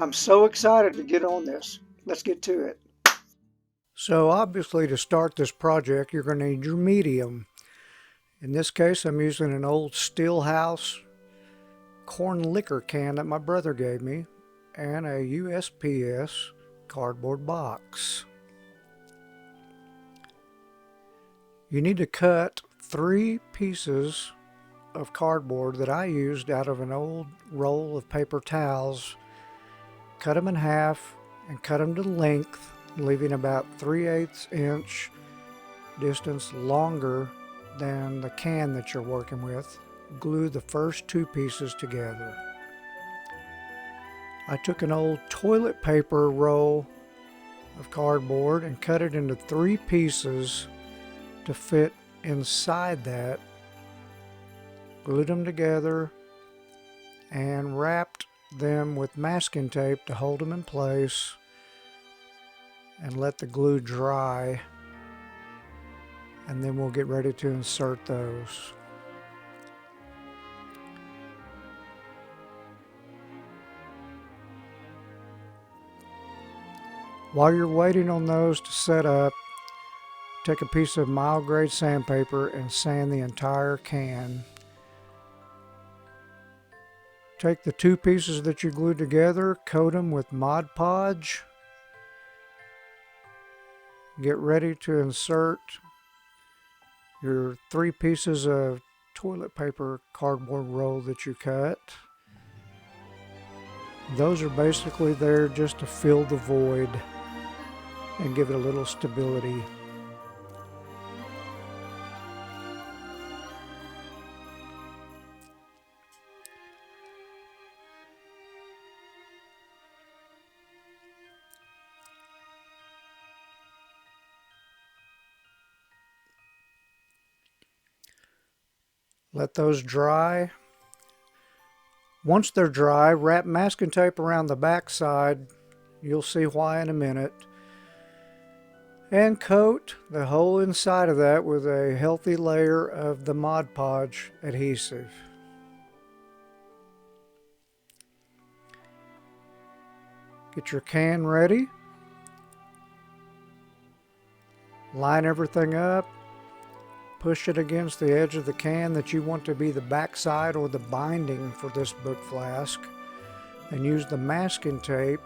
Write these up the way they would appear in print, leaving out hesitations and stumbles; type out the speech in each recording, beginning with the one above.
I'm so excited to get on this. Let's get to it. So obviously to start this project, you're going to need your medium. In this case, I'm using an old Steelhouse corn liquor can that my brother gave me and a USPS cardboard box. You need to cut 3 pieces of cardboard that I used out of an old roll of paper towels. Cut them in half and cut them to length, leaving about 3/8 inch distance longer than the can that you're working with. Glue the first 2 pieces together. I took an old toilet paper roll of cardboard and cut it into 3 pieces to fit inside that. Glued them together and wrapped them with masking tape to hold them in place and let the glue dry, and then we'll get ready to insert those. While you're waiting on those to set up, take a piece of mild grade sandpaper and sand the entire can. Take the 2 pieces that you glued together, coat them with Mod Podge. Get ready to insert your 3 pieces of toilet paper cardboard roll that you cut. Those are basically there just to fill the void and give it a little stability. Let those dry. Once they're dry, wrap masking tape around the back side. You'll see why in a minute. And coat the whole inside of that with a healthy layer of the Mod Podge adhesive. Get your can ready. Line everything up. Push it against the edge of the can that you want to be the backside or the binding for this book flask, and use the masking tape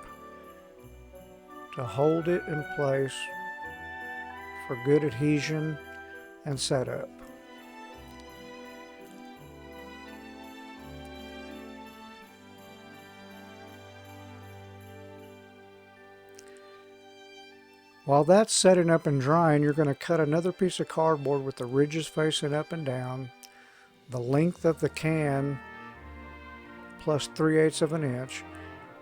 to hold it in place for good adhesion and setup. While that's setting up and drying, you're going to cut another piece of cardboard with the ridges facing up and down, the length of the can plus 3/8 of an inch,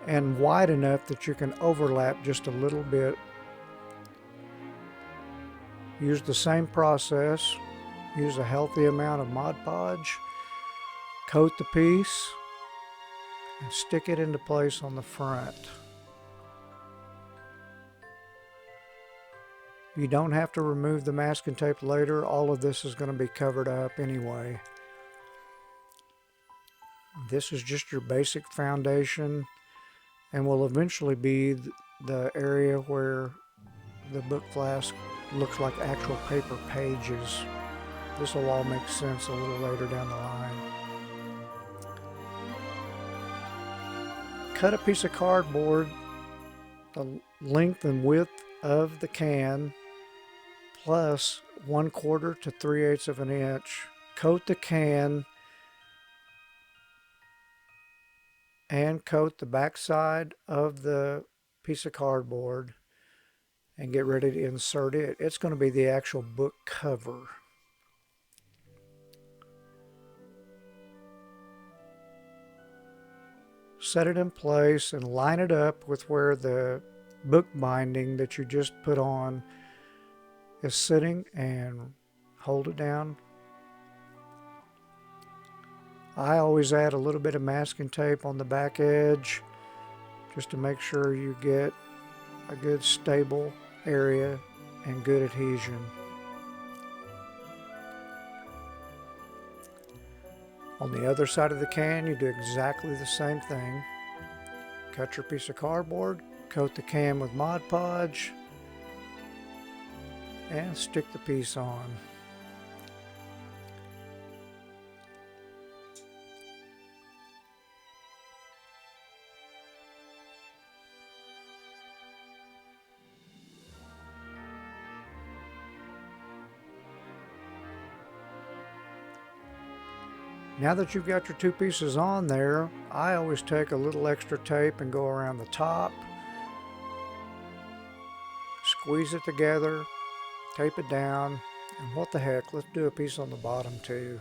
and wide enough that you can overlap just a little bit. Use the same process. Use a healthy amount of Mod Podge. Coat the piece and stick it into place on the front. You don't have to remove the masking tape later. All of this is going to be covered up anyway. This is just your basic foundation and will eventually be the area where the book flask looks like actual paper pages. This will all make sense a little later down the line. Cut a piece of cardboard the length and width of the can plus 1/4 to 3/8 of an inch. Coat the can and coat the back side of the piece of cardboard and get ready to insert it. It's going to be the actual book cover. Set it in place and line it up with where the book binding that you just put on is sitting, and hold it down. I always add a little bit of masking tape on the back edge just to make sure you get a good stable area and good adhesion. On the other side of the can, you do exactly the same thing. Cut your piece of cardboard, coat the can with Mod Podge, and stick the piece on. Now that you've got your two pieces on there, I always take a little extra tape and go around the top, squeeze it together, tape it down, and what the heck, let's do a piece on the bottom too.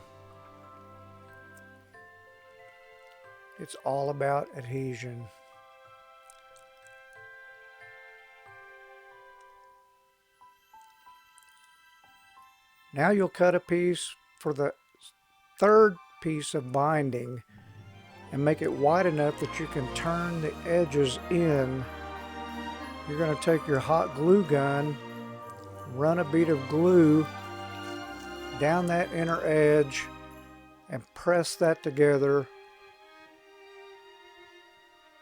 It's all about adhesion. Now you'll cut a piece for the third piece of binding and make it wide enough that you can turn the edges in. You're going to take your hot glue gun, run a bead of glue down that inner edge and press that together.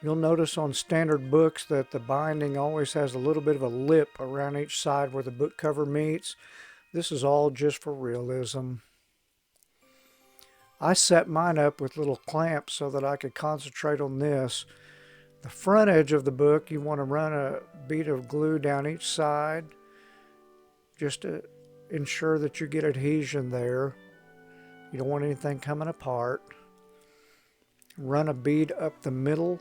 You'll notice on standard books that the binding always has a little bit of a lip around each side where the book cover meets. This is all just for realism. I set mine up with little clamps so that I could concentrate on this. The front edge of the book, you want to run a bead of glue down each side just to ensure that you get adhesion there. You don't want anything coming apart. Run a bead up the middle,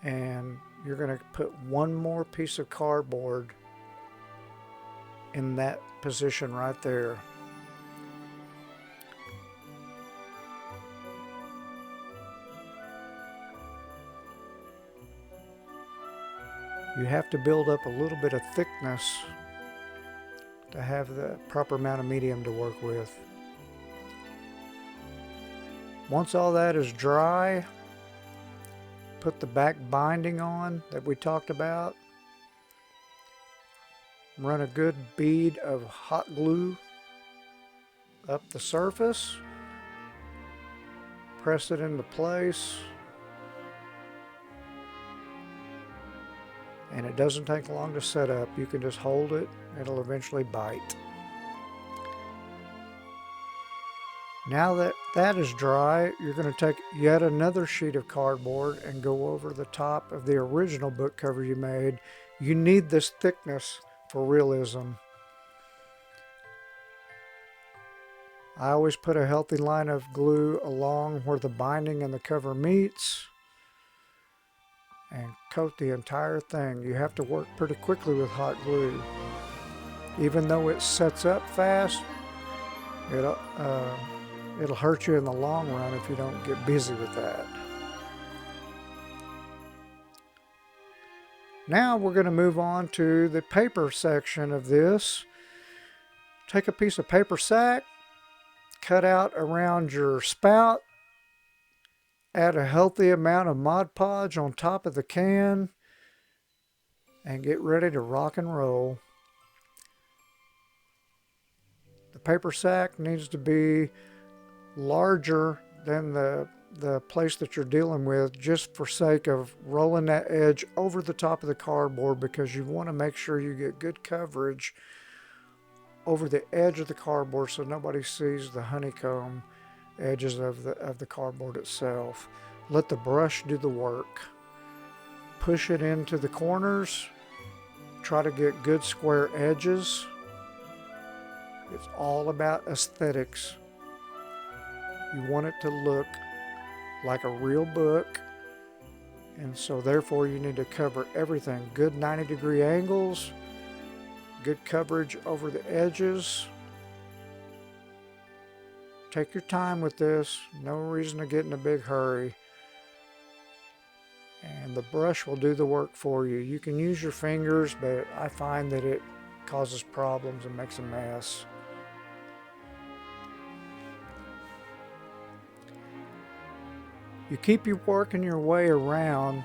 and you're going to put one more piece of cardboard in that position right there. You have to build up a little bit of thickness to have the proper amount of medium to work with. Once all that is dry, put the back binding on that we talked about. Run a good bead of hot glue up the surface. Press it into place. And it doesn't take long to set up. You can just hold it, it'll eventually bite. Now that that is dry, you're going to take yet another sheet of cardboard and go over the top of the original book cover you made. You need this thickness for realism. I always put a healthy line of glue along where the binding and the cover meets and coat the entire thing. You have to work pretty quickly with hot glue. Even though it sets up fast, it'll hurt you in the long run if you don't get busy with that. Now we're going to move on to the paper section of this. Take a piece of paper sack, cut out around your spout, add a healthy amount of Mod Podge on top of the can, and get ready to rock and roll. The paper sack needs to be larger than the place that you're dealing with, just for sake of rolling that edge over the top of the cardboard, because you want to make sure you get good coverage over the edge of the cardboard so nobody sees the honeycomb edges of the cardboard itself. Let the brush do the work. Push it into the corners. Try to get good square edges. It's all about aesthetics. You want it to look like a real book, and so therefore you need to cover everything. Good 90-degree angles, good coverage over the edges. Take your time with this, no reason to get in a big hurry. And the brush will do the work for you. You can use your fingers, but I find that it causes problems and makes a mess. You keep working your way around,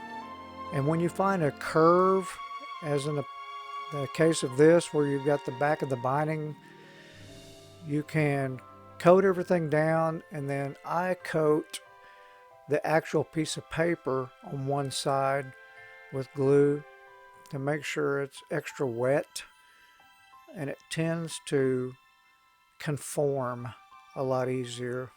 and when you find a curve, as in the case of this where you've got the back of the binding, you can coat everything down, and then I coat the actual piece of paper on one side with glue to make sure it's extra wet, and it tends to conform a lot easier.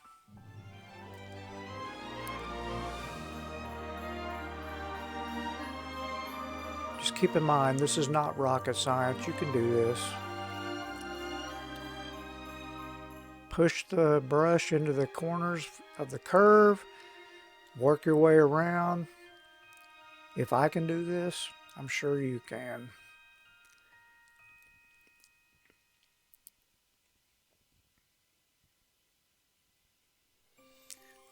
Just keep in mind, this is not rocket science. You can do this. Push the brush into the corners of the curve. Work your way around. If I can do this, I'm sure you can.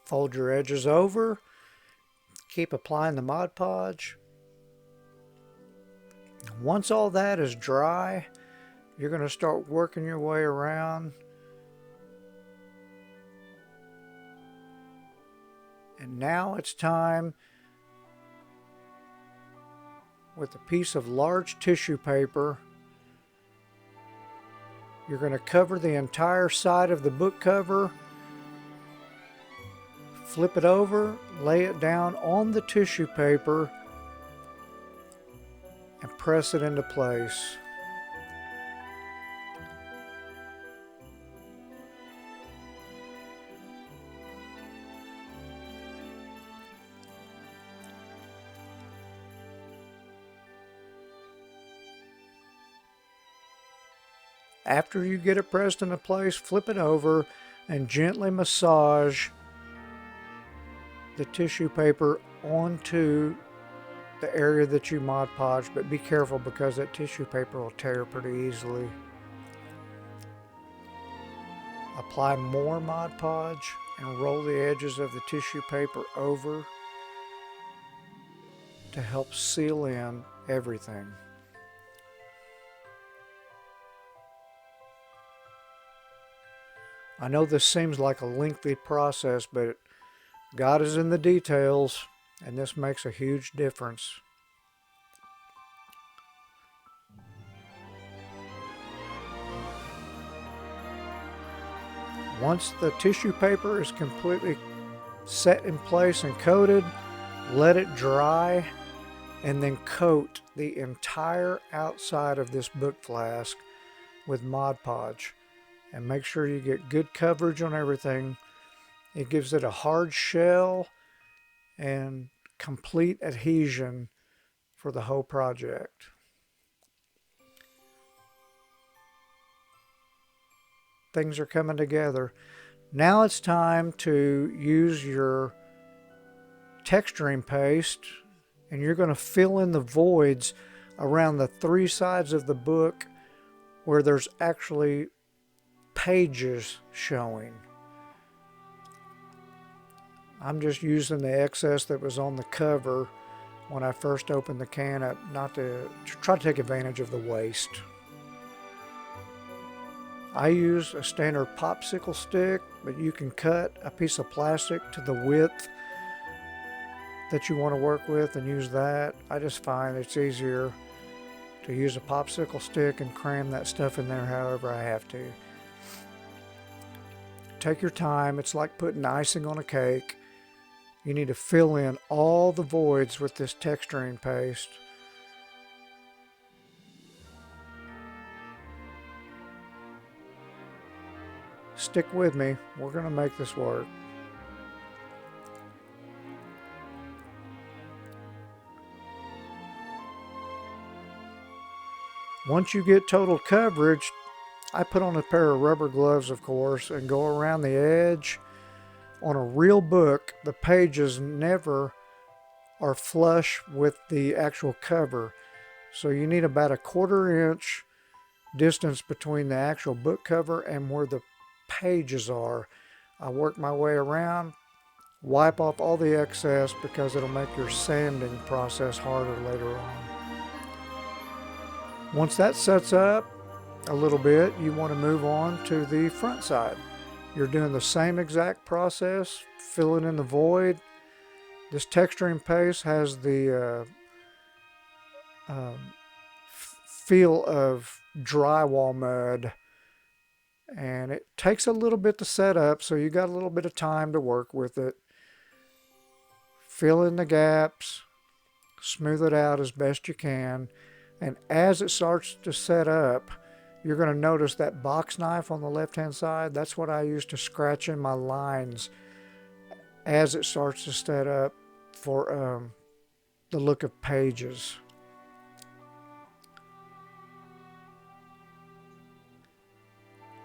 Fold your edges over. Keep applying the Mod Podge. Once all that is dry, you're going to start working your way around. And now it's time, with a piece of large tissue paper, you're going to cover the entire side of the book cover, flip it over, lay it down on the tissue paper, and press it into place. After you get it pressed into place, flip it over and gently massage the tissue paper onto the area that you Mod Podge, but be careful because that tissue paper will tear pretty easily. Apply more Mod Podge and roll the edges of the tissue paper over to help seal in everything. I know this seems like a lengthy process, but God is in the details, and this makes a huge difference. Once the tissue paper is completely set in place and coated, let it dry, and then coat the entire outside of this book flask with Mod Podge. And make sure you get good coverage on everything. It gives it a hard shell and complete adhesion for the whole project. Things are coming together. Now it's time to use your texturing paste, and you're going to fill in the voids around the three sides of the book where there's actually pages showing. I'm just using the excess that was on the cover when I first opened the can up, not to try to take advantage of the waste. I use a standard popsicle stick, but you can cut a piece of plastic to the width that you want to work with and use that. I just find it's easier to use a popsicle stick and cram that stuff in there however I have to. Take your time. It's like putting icing on a cake. You need to fill in all the voids with this texturing paste. Stick with me. We're going to make this work. Once you get total coverage, I put on a pair of rubber gloves, of course, and go around the edge. On a real book, the pages never are flush with the actual cover. So you need about a 1/4 inch distance between the actual book cover and where the pages are. I work my way around, wipe off all the excess because it'll make your sanding process harder later on. Once that sets up a little bit, you want to move on to the front side. You're doing the same exact process, filling in the void. This texturing paste has the feel of drywall mud, and it takes a little bit to set up, so you got a little bit of time to work with it. fill in the gaps, smooth it out as best you can, and as it starts to set up, you're going to notice that box knife on the left hand side. That's what I use to scratch in my lines as it starts to set up for the look of pages.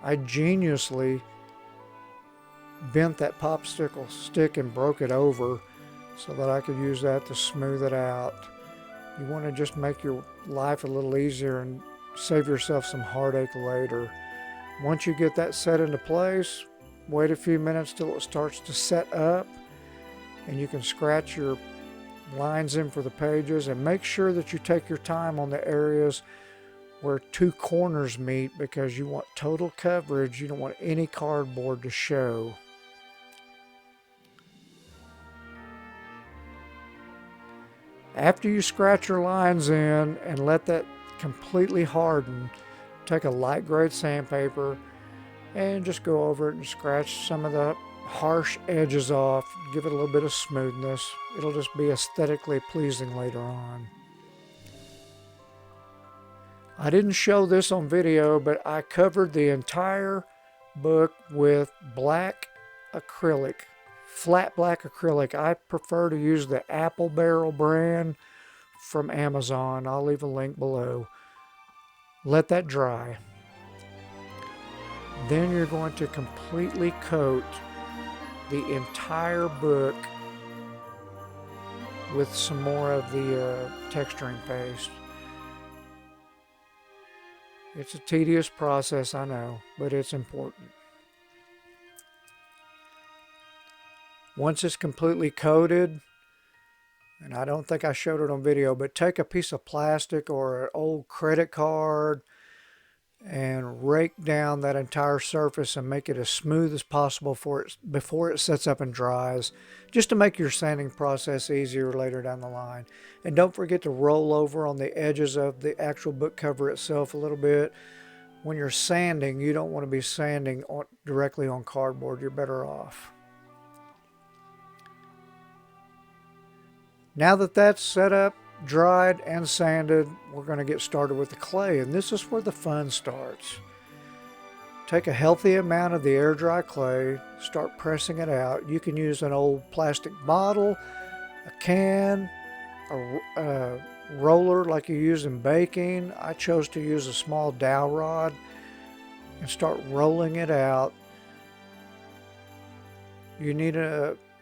I geniusly bent that popsicle stick and broke it over so that I could use that to smooth it out. You want to just make your life a little easier and save yourself some heartache later. Once you get that set into place, wait a few minutes till it starts to set up, and you can scratch your lines in for the pages, and make sure that you take your time on the areas where two corners meet, because you want total coverage. You don't want any cardboard to show. After you scratch your lines in and let that completely harden, take a light grade sandpaper and just go over it and scratch some of the harsh edges off, give it a little bit of smoothness. It'll just be aesthetically pleasing later on. I didn't show this on video, but I covered the entire book with black acrylic, flat black acrylic. I prefer to use the Apple Barrel brand from Amazon. I'll leave a link below. Let that dry. Then you're going to completely coat the entire book with some more of the texturing paste. It's a tedious process, I know, but it's important. Once it's completely coated, and I don't think I showed it on video, but take a piece of plastic or an old credit card and rake down that entire surface and make it as smooth as possible before it sets up and dries, just to make your sanding process easier later down the line. And don't forget to roll over on the edges of the actual book cover itself a little bit. When you're sanding, you don't want to be sanding directly on cardboard. You're better off. Now that that's set up, dried and sanded, we're going to get started with the clay, and this is where the fun starts. Take a healthy amount of the air dry clay, start pressing it out. You can use an old plastic bottle, a can, a roller like you use in baking. I chose to use a small dowel rod and start rolling it out. You need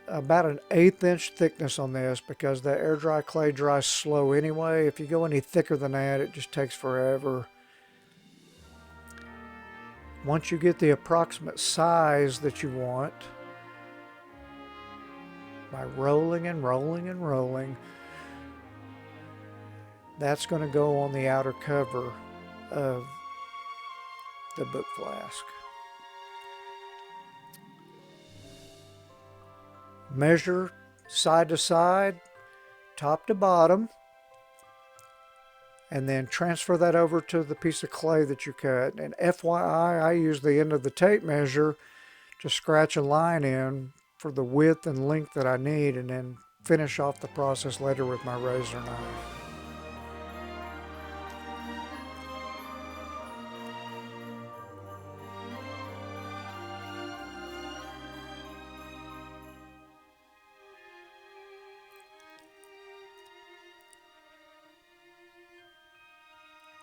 about an 1/8 inch thickness on this, because the air dry clay dries slow anyway. If you go any thicker than that, it just takes forever. Once you get the approximate size that you want, by rolling and rolling and rolling, that's going to go on the outer cover of the book flask. Measure side to side, top to bottom, and then transfer that over to the piece of clay that you cut. And FYI, I use the end of the tape measure to scratch a line in for the width and length that I need, and then finish off the process later with my razor knife.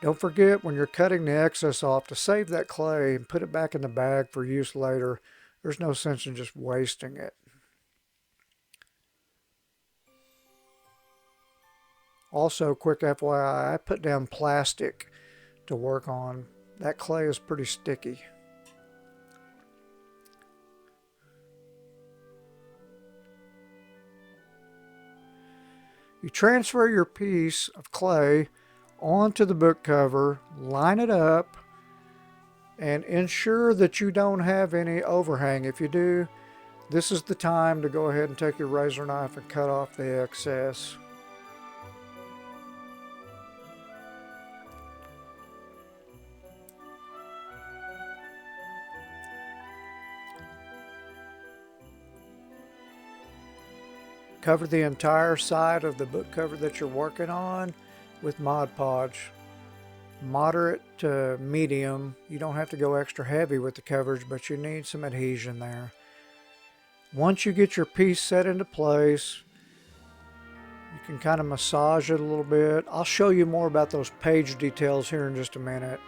Don't forget, when you're cutting the excess off, to save that clay and put it back in the bag for use later. There's no sense in just wasting it. Also, quick FYI, I put down plastic to work on. That clay is pretty sticky. You transfer your piece of clay onto the book cover, line it up, and ensure that you don't have any overhang. If you do, this is the time to go ahead and take your razor knife and cut off the excess. Cover the entire side of the book cover that you're working on with Mod Podge. Moderate to medium. You don't have to go extra heavy with the coverage, but you need some adhesion there. Once you get your piece set into place, you can kind of massage it a little bit. I'll show you more about those page details here in just a minute.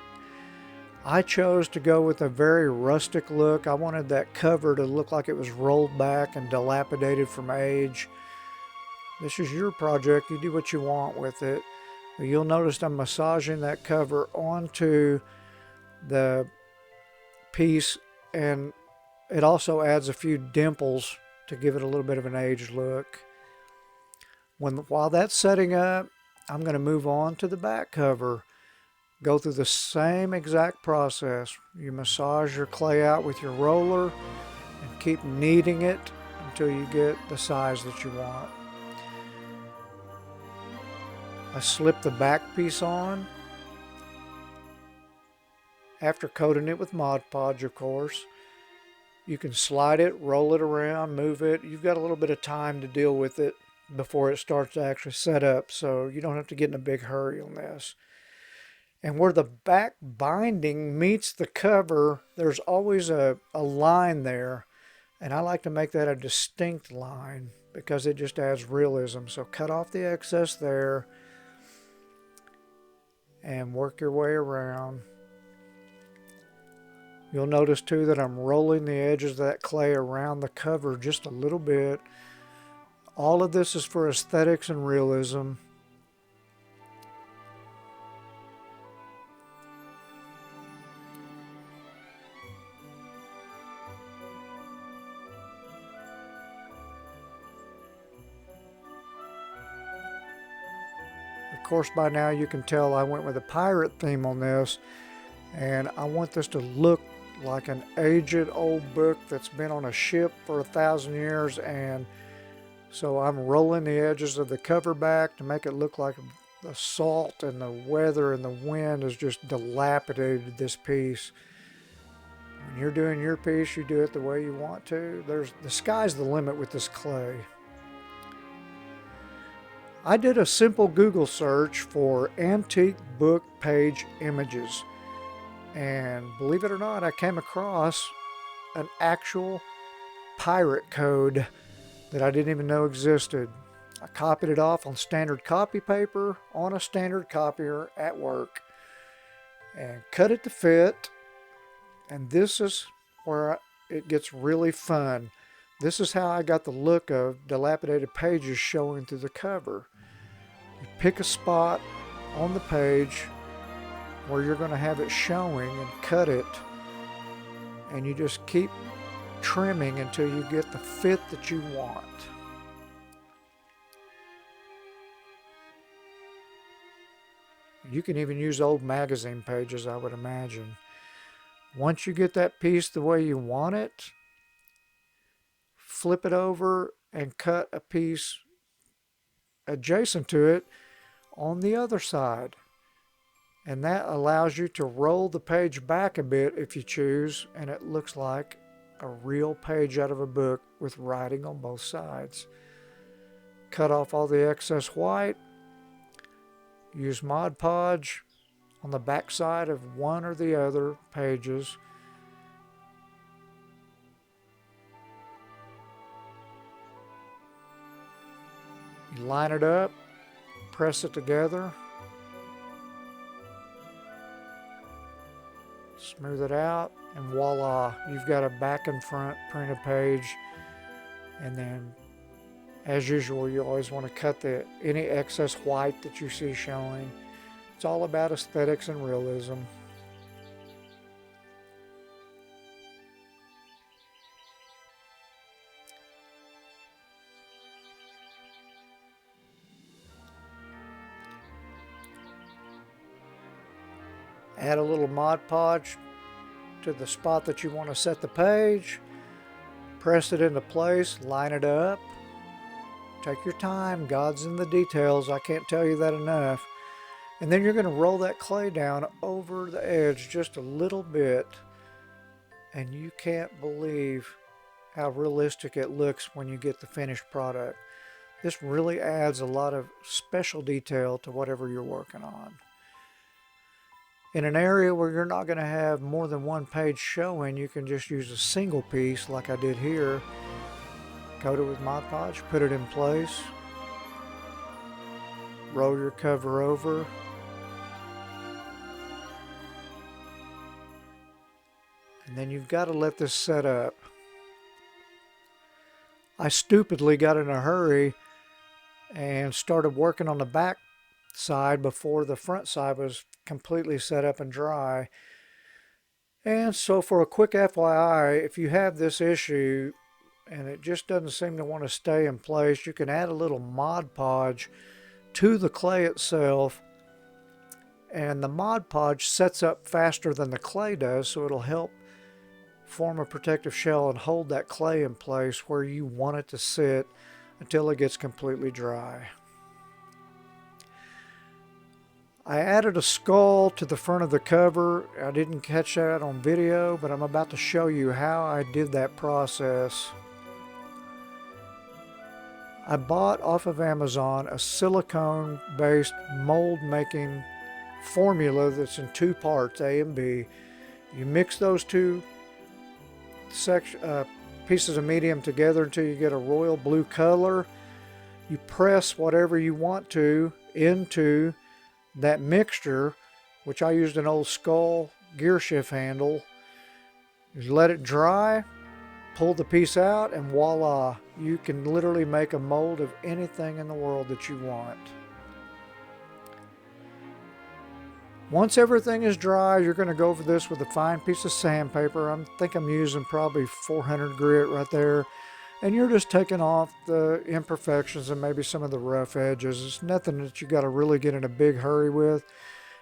I chose to go with a very rustic look. I wanted that cover to look like it was rolled back and dilapidated from age. This is your project. You do what you want with it. But you'll notice I'm massaging that cover onto the piece, and it also adds a few dimples to give it a little bit of an aged look. While that's setting up, I'm going to move on to the back cover. Go through the same exact process. You massage your clay out with your roller and keep kneading it until you get the size that you want. I slip the back piece on after coating it with Mod Podge, of course. You can slide it, roll it around, move it. You've got a little bit of time to deal with it before it starts to actually set up, so you don't have to get in a big hurry on this. And where the back binding meets the cover, there's always a line there, and I like to make that a distinct line because it just adds realism. So cut off the excess there and work your way around. You'll notice too that I'm rolling the edges of that clay around the cover just a little bit. All of this is for aesthetics and realism. Of course, by now you can tell I went with a pirate theme on this, and I want this to look like an aged old book that's been on a ship for 1,000 years, and so I'm rolling the edges of the cover back to make it look like the salt and the weather and the wind has just dilapidated this piece. When you're doing your piece, you do it the way you want to. The sky's the limit with this clay. I did a simple Google search for antique book page images, and believe it or not, I came across an actual pirate code that I didn't even know existed. I copied it off on standard copy paper on a standard copier at work and cut it to fit, and this is where it gets really fun. This is how I got the look of dilapidated pages showing through the cover. You pick a spot on the page where you're going to have it showing and cut it, and you just keep trimming until you get the fit that you want. You can even use old magazine pages, I would imagine. Once you get that piece the way you want it, flip it over and cut a piece adjacent to it on the other side. And that allows you to roll the page back a bit if you choose, and it looks like a real page out of a book with writing on both sides. Cut off all the excess white. Use Mod Podge on the back side of one or the other pages. You line it up, press it together, smooth it out, and voila, you've got a back and front printed page. And then, as usual, you always want to cut any excess white that you see showing. It's all about aesthetics and realism. Add a little Mod Podge to the spot that you want to set the page. Press it into place, line it up. Take your time, God's in the details, I can't tell you that enough. And then you're going to roll that clay down over the edge just a little bit, and you can't believe how realistic it looks when you get the finished product. This really adds a lot of special detail to whatever you're working on. In an area where you're not going to have more than one page showing, you can just use a single piece like I did here. Coat it with Mod Podge, put it in place, roll your cover over, and then you've got to let this set up. I stupidly got in a hurry and started working on the back side before the front side was completely set up and dry. And so for a quick FYI, if you have this issue and it just doesn't seem to want to stay in place, you can add a little Mod Podge to the clay itself, and the Mod Podge sets up faster than the clay does, so it'll help form a protective shell and hold that clay in place where you want it to sit until it gets completely dry. I added a skull to the front of the cover. I didn't catch that on video, but I'm about to show you how I did that process. I bought off of Amazon a silicone-based mold-making formula that's in two parts, A and B. You mix those two pieces of medium together until you get a royal blue color. You press whatever you want to into that mixture, which I used an old skull gear shift handle. You let it dry, pull the piece out, and voila, you can literally make a mold of anything in the world that you want. Once everything is dry, you're going to go over this with a fine piece of sandpaper. I think I'm using probably 400 grit right there. And you're just taking off the imperfections and maybe some of the rough edges. It's nothing that you got to really get in a big hurry with.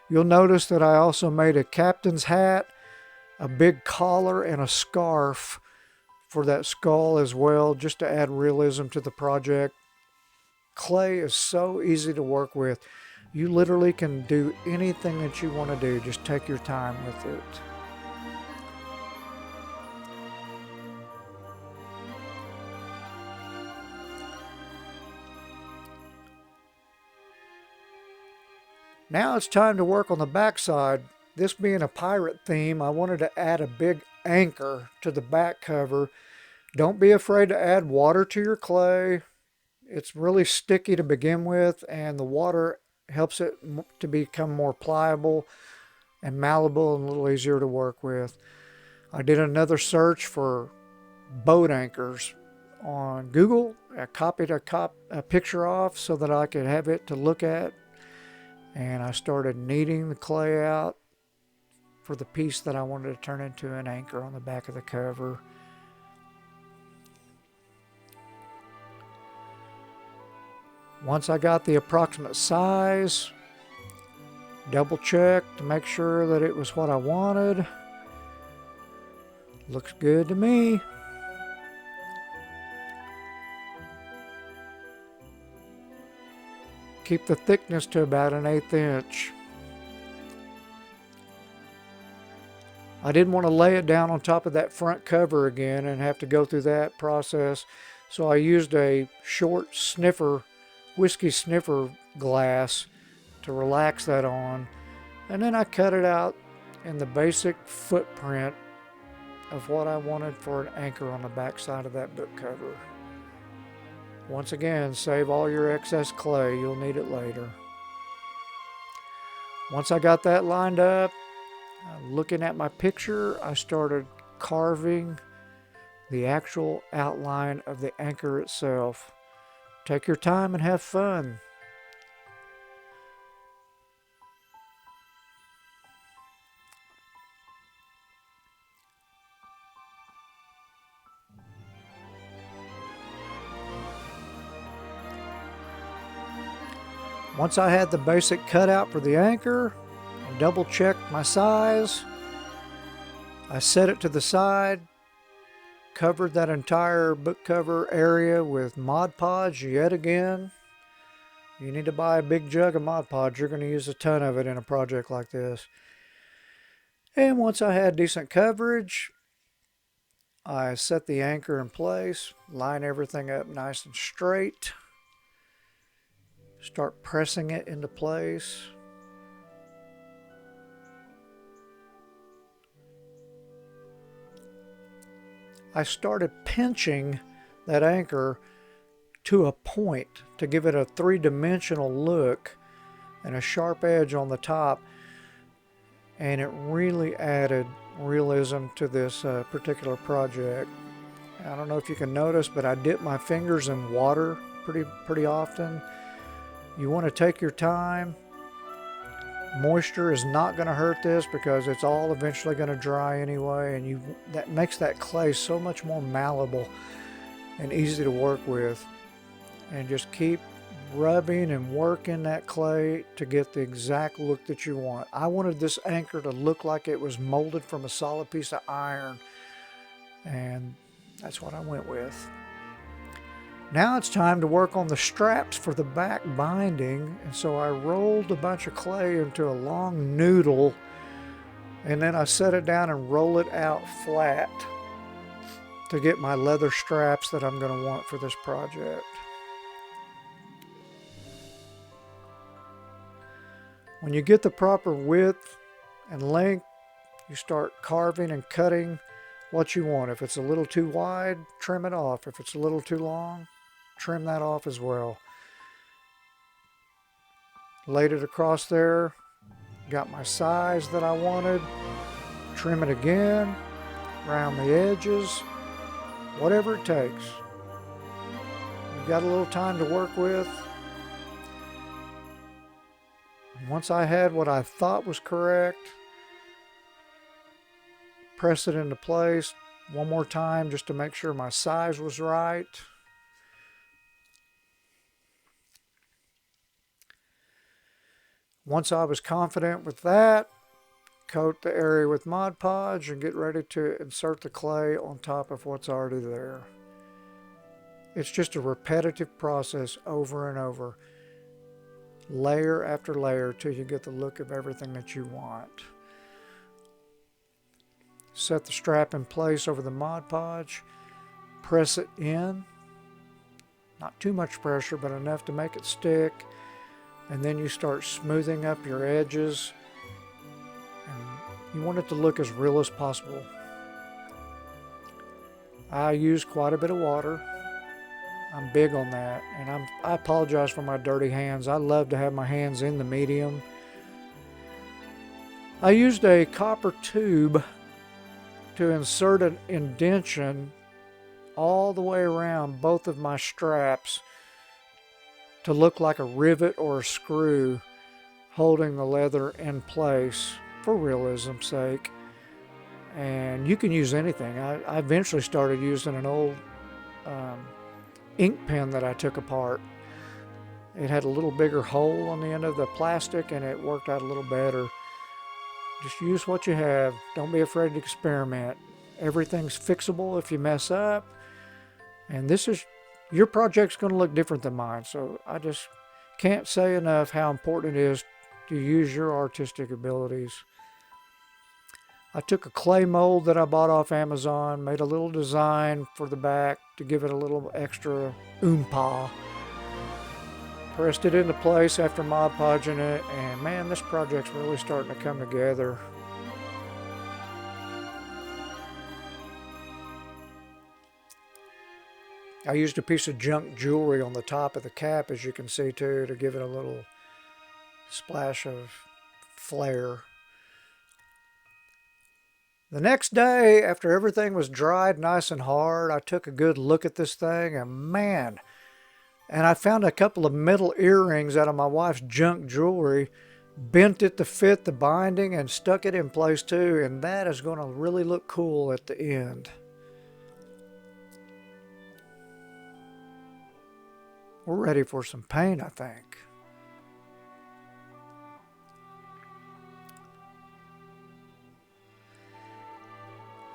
You'll notice that I also made a captain's hat, a big collar, and a scarf for that skull as well, just to add realism to the project. Clay is so easy to work with. You literally can do anything that you want to do. Just take your time with it. Now it's time to work on the back side. This being a pirate theme, I wanted to add a big anchor to the back cover. Don't be afraid to add water to your clay. It's really sticky to begin with, and the water helps it to become more pliable and malleable and a little easier to work with. I did another search for boat anchors on Google. I copied a picture off so that I could have it to look at, and I started kneading the clay out for the piece that I wanted to turn into an anchor on the back of the cover. Once I got the approximate size, double checked to make sure that it was what I wanted. Looks good to me. Keep the thickness to about 1/8 inch. I didn't want to lay it down on top of that front cover again and have to go through that process, so I used a short whiskey sniffer glass to relax that on, and then I cut it out in the basic footprint of what I wanted for an anchor on the back side of that book cover. Once again, save all your excess clay, you'll need it later. Once I got that lined up, looking at my picture, I started carving the actual outline of the anchor itself. Take your time and have fun. Once I had the basic cutout for the anchor and double checked my size, I set it to the side, covered that entire book cover area with Mod Podge yet again. You need to buy a big jug of Mod Podge. You're going to use a ton of it in a project like this. And once I had decent coverage, I set the anchor in place, line everything up nice and straight. Start pressing it into place. I started pinching that anchor to a point to give it a three-dimensional look and a sharp edge on the top, and it really added realism to this particular project. I don't know if you can notice, but I dip my fingers in water pretty often. You want to take your time. Moisture is not going to hurt this because it's all eventually going to dry anyway, and that makes that clay so much more malleable and easy to work with. And just keep rubbing and working that clay to get the exact look that you want. I wanted this anchor to look like it was molded from a solid piece of iron, and that's what I went with. Now it's time to work on the straps for the back binding, and so I rolled a bunch of clay into a long noodle, and then I set it down and roll it out flat to get my leather straps that I'm going to want for this project. When you get the proper width and length, you start carving and cutting what you want. If it's a little too wide, trim it off. If it's a little too long, trim that off as well. Laid it across there, got my size that I wanted, trim it again, around the edges, whatever it takes. You've got a little time to work with. Once I had what I thought was correct, press it into place one more time just to make sure my size was right. Once I was confident with that, coat the area with Mod Podge and get ready to insert the clay on top of what's already there. It's just a repetitive process over and over, layer after layer, till you get the look of everything that you want. Set the strap in place over the Mod Podge, press it in, not too much pressure but enough to make it stick, and then you start smoothing up your edges, and you want it to look as real as possible. I use quite a bit of water. I'm big on that, and I apologize for my dirty hands. I love to have my hands in the medium. I used a copper tube to insert an indentation all the way around both of my straps to look like a rivet or a screw holding the leather in place for realism's sake. And you can use anything. I eventually started using an old ink pen that I took apart. It had a little bigger hole on the end of the plastic and it worked out a little better. Just use what you have. Don't be afraid to experiment. Everything's fixable if you mess up. And your project's going to look different than mine. So I just can't say enough how important it is to use your artistic abilities. I took a clay mold that I bought off Amazon, made a little design for the back to give it a little extra oompah. Pressed it into place after Mod Podging it, and man, this project's really starting to come together. I used a piece of junk jewelry on the top of the cap, as you can see too, to give it a little splash of flair. The next day, after everything was dried nice and hard, I took a good look at this thing, and man, and I found a couple of metal earrings out of my wife's junk jewelry, bent it to fit the binding and stuck it in place too, and that is going to really look cool at the end. We're ready for some paint, I think.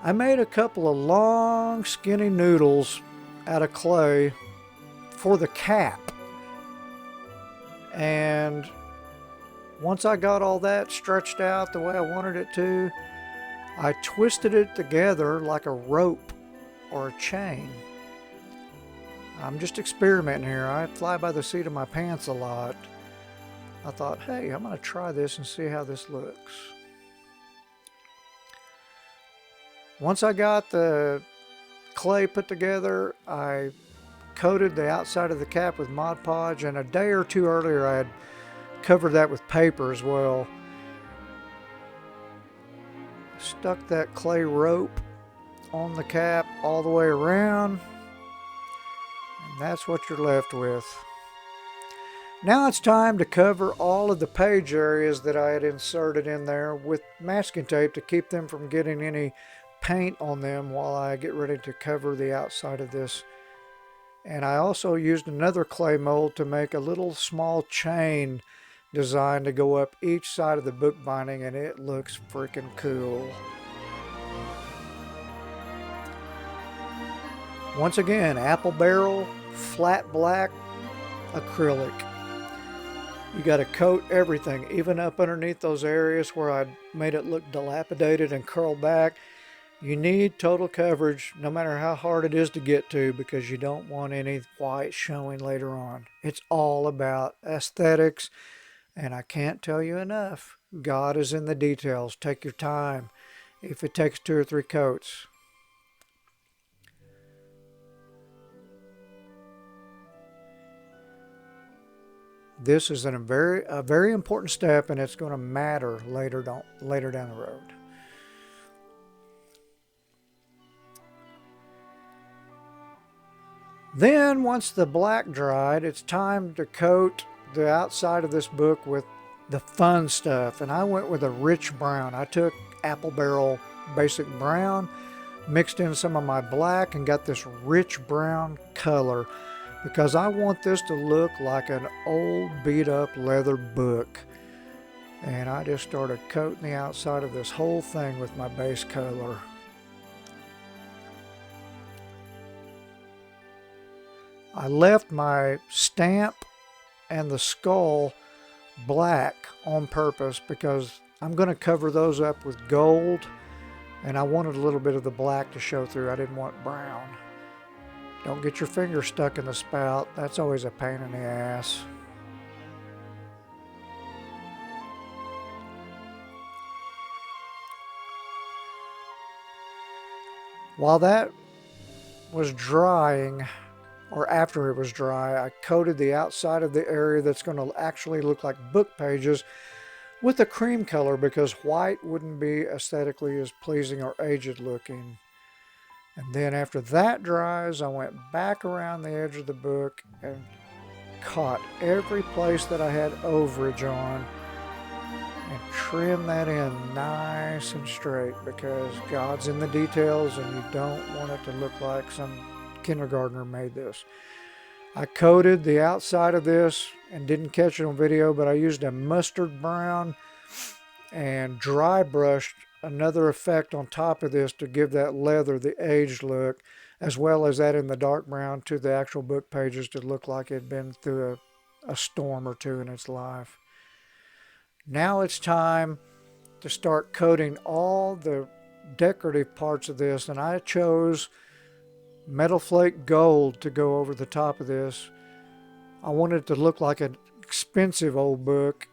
I made a couple of long, skinny noodles out of clay for the cap. And once I got all that stretched out the way I wanted it to, I twisted it together like a rope or a chain. I'm just experimenting here. I fly by the seat of my pants a lot. I thought, hey, I'm going to try this and see how this looks. Once I got the clay put together, I coated the outside of the cap with Mod Podge, and a day or two earlier I had covered that with paper as well. Stuck that clay rope on the cap all the way around, and that's what you're left with. Now it's time to cover all of the page areas that I had inserted in there with masking tape to keep them from getting any paint on them while I get ready to cover the outside of this. And I also used another clay mold to make a little small chain design to go up each side of the book binding, and it looks freaking cool. Once again, apple barrel, flat black acrylic. You got to coat everything, even up underneath those areas where I made it look dilapidated and curled back. You need total coverage no matter how hard it is to get to, because you don't want any white showing later on. It's all about aesthetics, and I can't tell you enough. God is in the details. Take your time if it takes 2 or 3 coats. This is a very important step, and it's going to matter later down the road. Then once the black dried, it's time to coat the outside of this book with the fun stuff, and I went with a rich brown. I took apple barrel basic brown, mixed in some of my black, and got this rich brown color because I want this to look like an old beat up leather book. And I just started coating the outside of this whole thing with my base color. I left my stamp and the skull black on purpose because I'm going to cover those up with gold, and I wanted a little bit of the black to show through. I didn't want brown. Don't get your finger stuck in the spout. That's always a pain in the ass. While that was drying, or after it was dry, I coated the outside of the area that's going to actually look like book pages with a cream color, because white wouldn't be aesthetically as pleasing or aged looking. And then after that dries, I went back around the edge of the book and caught every place that I had overage on and trimmed that in nice and straight, because God's in the details and you don't want it to look like some kindergartner made this. I coated the outside of this and didn't catch it on video, but I used a mustard brown and dry brushed another effect on top of this to give that leather the aged look, as well as adding the dark brown to the actual book pages to look like it had been through a storm or two in its life. Now it's time to start coating all the decorative parts of this, and I chose metal flake gold to go over the top of this. I wanted it to look like an expensive old book.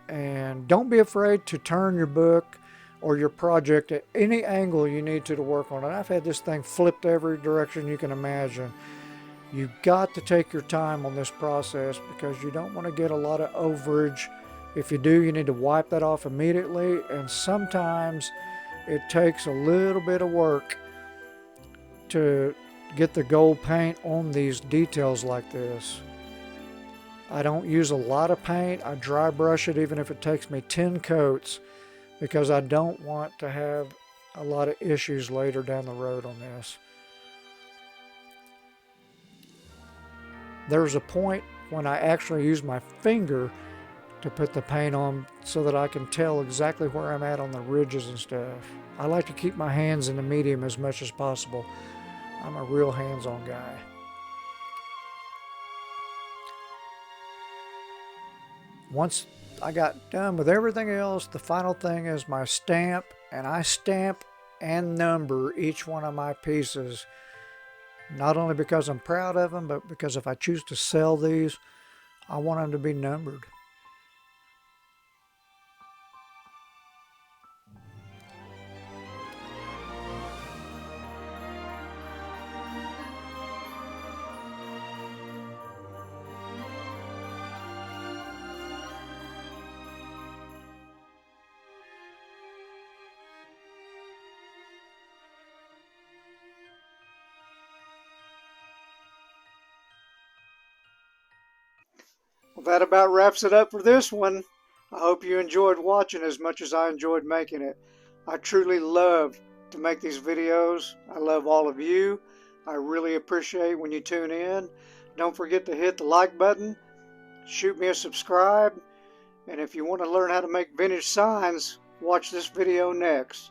And don't be afraid to turn your book or your project at any angle you need to work on it. I've had this thing flipped every direction you can imagine. You've got to take your time on this process because you don't want to get a lot of overage. If you do, you need to wipe that off immediately, and sometimes it takes a little bit of work to get the gold paint on these details like this. I don't use a lot of paint. I dry brush it even if it takes me 10 coats, because I don't want to have a lot of issues later down the road on this. There's a point when I actually use my finger to put the paint on so that I can tell exactly where I'm at on the ridges and stuff. I like to keep my hands in the medium as much as possible. I'm a real hands-on guy. Once I got done with everything else, the final thing is my stamp, and I stamp and number each one of my pieces Not only because I'm proud of them, but because if I choose to sell these, I want them to be numbered. Well, that about wraps it up for this one. I hope you enjoyed watching as much as I enjoyed making it. I truly love to make these videos. I love all of you. I really appreciate when you tune in. Don't forget to hit the like button, shoot me a subscribe, and if you want to learn how to make vintage signs, watch this video next.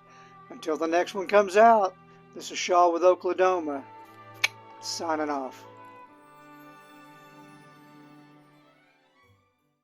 Until the next one comes out, this is Shaw with Oklahoma, signing off.